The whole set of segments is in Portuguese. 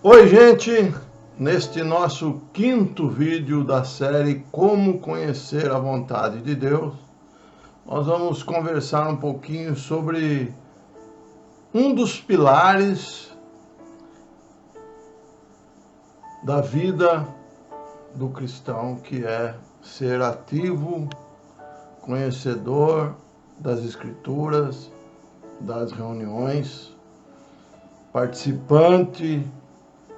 Oi, gente! Neste nosso quinto vídeo da série Como Conhecer a Vontade de Deus, nós vamos conversar um pouquinho sobre um dos pilares da vida do cristão, que é ser ativo, conhecedor das Escrituras, das reuniões, participante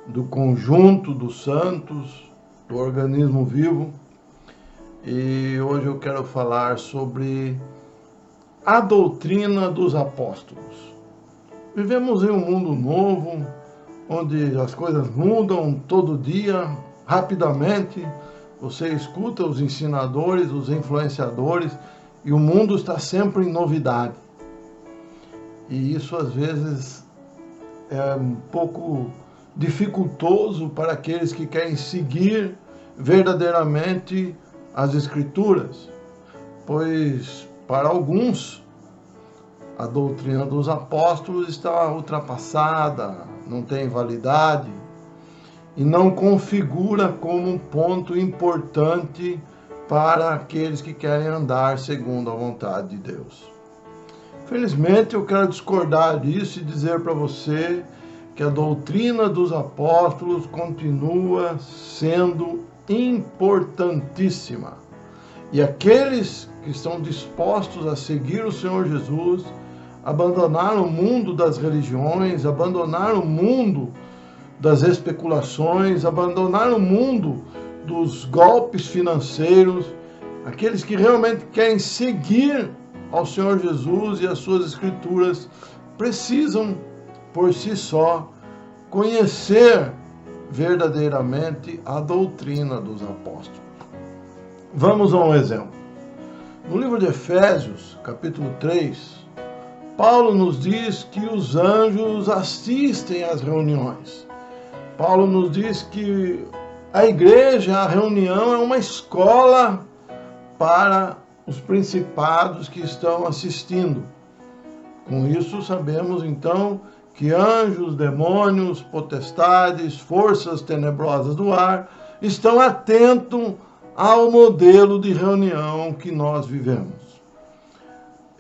do conjunto dos santos, do organismo vivo. E hoje eu quero falar sobre a doutrina dos apóstolos. Vivemos em um mundo novo, onde as coisas mudam todo dia, rapidamente. Você escuta os ensinadores, os influenciadores, e o mundo está sempre em novidade. E isso às vezes é um pouco dificultoso para aqueles que querem seguir verdadeiramente as Escrituras, pois para alguns a doutrina dos apóstolos está ultrapassada, não tem validade e não configura como um ponto importante para aqueles que querem andar segundo a vontade de Deus. Felizmente, eu quero discordar disso e dizer para você que a doutrina dos apóstolos continua sendo importantíssima. E aqueles que estão dispostos a seguir o Senhor Jesus, abandonar o mundo das religiões, abandonar o mundo das especulações, abandonar o mundo dos golpes financeiros, aqueles que realmente querem seguir ao Senhor Jesus e as suas Escrituras, precisam por si só conhecer verdadeiramente a doutrina dos apóstolos. Vamos a um exemplo. No livro de Efésios, capítulo 3, Paulo nos diz que os anjos assistem às reuniões. Paulo nos diz que a igreja, a reunião, é uma escola para os principados que estão assistindo. Com isso, sabemos então que anjos, demônios, potestades, forças tenebrosas do ar estão atentos ao modelo de reunião que nós vivemos.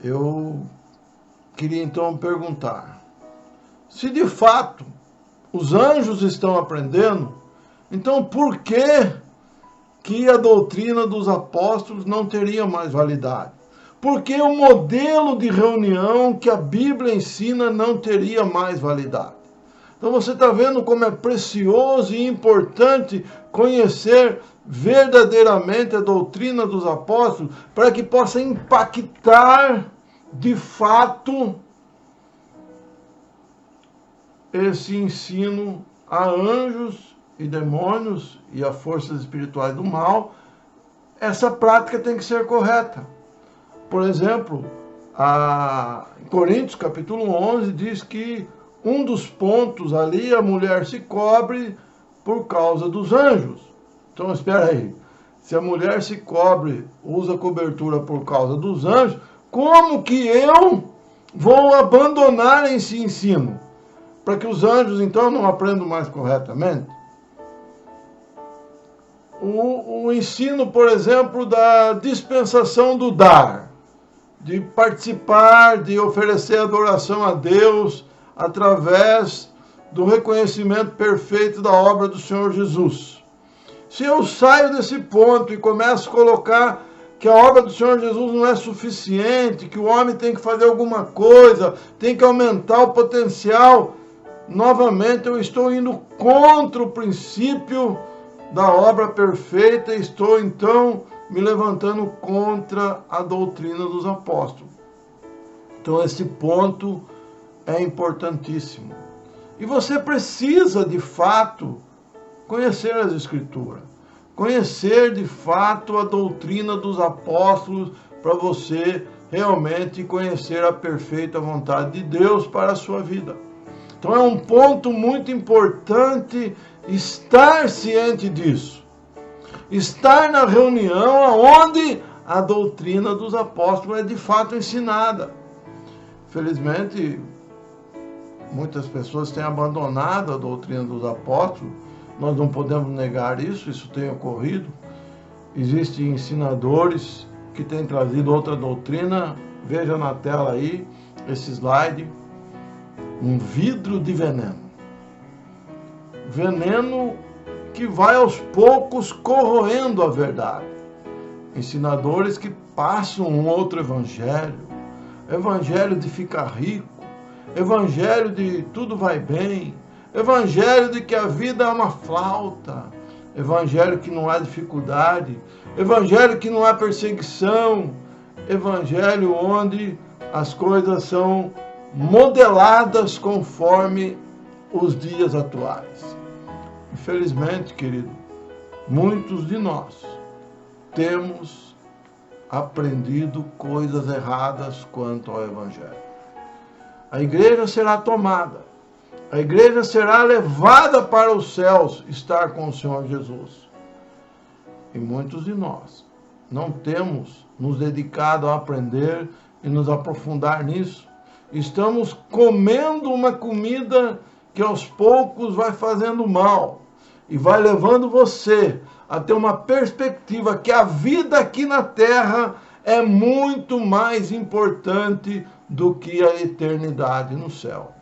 Eu queria então perguntar, se de fato os anjos estão aprendendo, então por que a doutrina dos apóstolos não teria mais validade? Porque o modelo de reunião que a Bíblia ensina não teria mais validade. Então você está vendo como é precioso e importante conhecer verdadeiramente a doutrina dos apóstolos, para que possa impactar de fato esse ensino a anjos e demônios e a forças espirituais do mal. Essa prática tem que ser correta. Por exemplo, em Coríntios capítulo 11 diz que um dos pontos ali, a mulher se cobre por causa dos anjos. Então espera aí, se a mulher se cobre, usa cobertura por causa dos anjos, como que eu vou abandonar esse ensino? Para que os anjos então não aprendam mais corretamente? O ensino, por exemplo, da dispensação do dar, de participar, de oferecer adoração a Deus através do reconhecimento perfeito da obra do Senhor Jesus. Se eu saio desse ponto e começo a colocar que a obra do Senhor Jesus não é suficiente, que o homem tem que fazer alguma coisa, tem que aumentar o potencial, novamente eu estou indo contra o princípio da obra perfeita, estou então me levantando contra a doutrina dos apóstolos. Então esse ponto é importantíssimo. E você precisa de fato conhecer as Escrituras, conhecer de fato a doutrina dos apóstolos, para você realmente conhecer a perfeita vontade de Deus para a sua vida. Então é um ponto muito importante estar ciente disso. Estar na reunião onde a doutrina dos apóstolos é de fato ensinada. Felizmente, muitas pessoas têm abandonado a doutrina dos apóstolos. Nós não podemos negar isso, isso tem ocorrido. Existem ensinadores que têm trazido outra doutrina. Veja na tela aí, esse slide, um vidro de veneno. Veneno que vai aos poucos corroendo a verdade. Ensinadores que passam um outro evangelho, evangelho de ficar rico, evangelho de tudo vai bem, evangelho de que a vida é uma flauta, evangelho que não há dificuldade, evangelho que não há perseguição, evangelho onde as coisas são modeladas conforme os dias atuais. Infelizmente, querido, muitos de nós temos aprendido coisas erradas quanto ao evangelho. A igreja será tomada, a igreja será levada para os céus, estar com o Senhor Jesus. E muitos de nós não temos nos dedicado a aprender e nos aprofundar nisso. Estamos comendo uma comida que aos poucos vai fazendo mal e vai levando você a ter uma perspectiva que a vida aqui na terra é muito mais importante do que a eternidade no céu.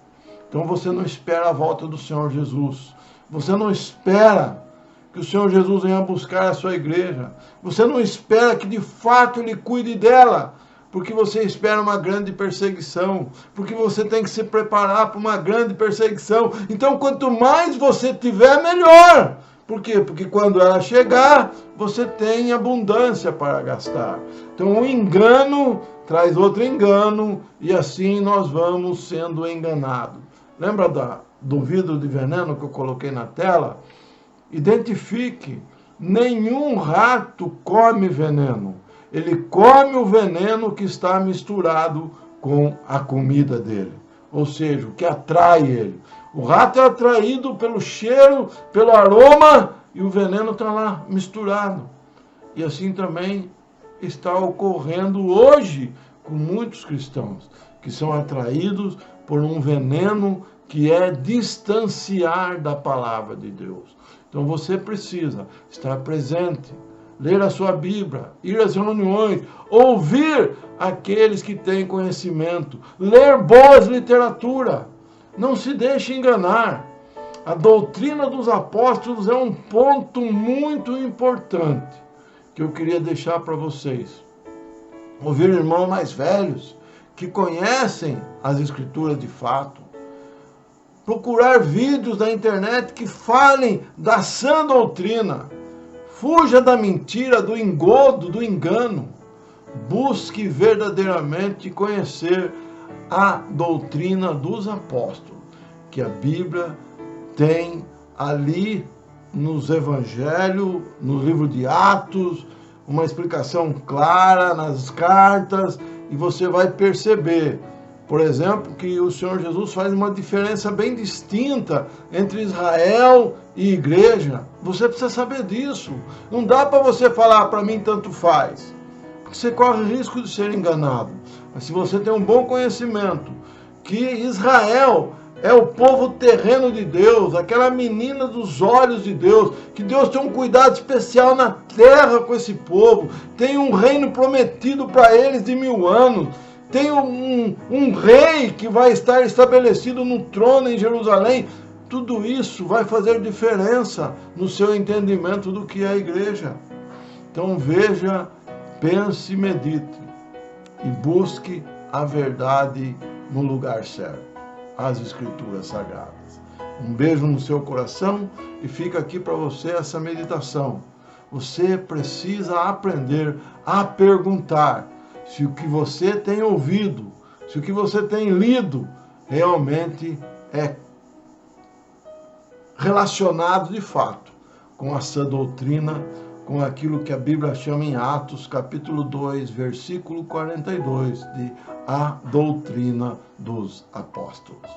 Então você não espera a volta do Senhor Jesus. Você não espera que o Senhor Jesus venha buscar a sua igreja. Você não espera que de fato Ele cuide dela, porque você espera uma grande perseguição, porque você tem que se preparar para uma grande perseguição. Então, quanto mais você tiver, melhor. Por quê? Porque quando ela chegar, você tem abundância para gastar. Então, um engano traz outro engano, e assim nós vamos sendo enganados. Lembra do vidro de veneno que eu coloquei na tela? Identifique, nenhum rato come veneno. Ele come o veneno que está misturado com a comida dele. Ou seja, o que atrai ele. O rato é atraído pelo cheiro, pelo aroma, e o veneno está lá misturado. E assim também está ocorrendo hoje com muitos cristãos, que são atraídos por um veneno que é distanciar da palavra de Deus. Então você precisa estar presente, ler a sua Bíblia, ir às reuniões, ouvir aqueles que têm conhecimento, ler boas literatura. Não se deixe enganar. A doutrina dos apóstolos é um ponto muito importante que eu queria deixar para vocês. Ouvir irmãos mais velhos que conhecem as Escrituras de fato. Procurar vídeos da internet que falem da sã doutrina. Fuja da mentira, do engodo, do engano. Busque verdadeiramente conhecer a doutrina dos apóstolos, que a Bíblia tem ali nos evangelhos, no livro de Atos, uma explicação clara nas cartas, e você vai perceber, por exemplo, que o Senhor Jesus faz uma diferença bem distinta entre Israel e igreja. Você precisa saber disso. Não dá para você falar, para mim tanto faz, porque você corre o risco de ser enganado. Mas se você tem um bom conhecimento que Israel é o povo terreno de Deus, aquela menina dos olhos de Deus, que Deus tem um cuidado especial na terra com esse povo, tem um reino prometido para eles de 1000 anos, tem um rei que vai estar estabelecido no trono em Jerusalém. Tudo isso vai fazer diferença no seu entendimento do que é a igreja. Então veja, pense e medite e busque a verdade no lugar certo, as Escrituras Sagradas. Um beijo no seu coração e fica aqui para você essa meditação. Você precisa aprender a perguntar se o que você tem ouvido, se o que você tem lido realmente é relacionado de fato com a sã doutrina, com aquilo que a Bíblia chama em Atos, capítulo 2, versículo 42, de a doutrina dos apóstolos.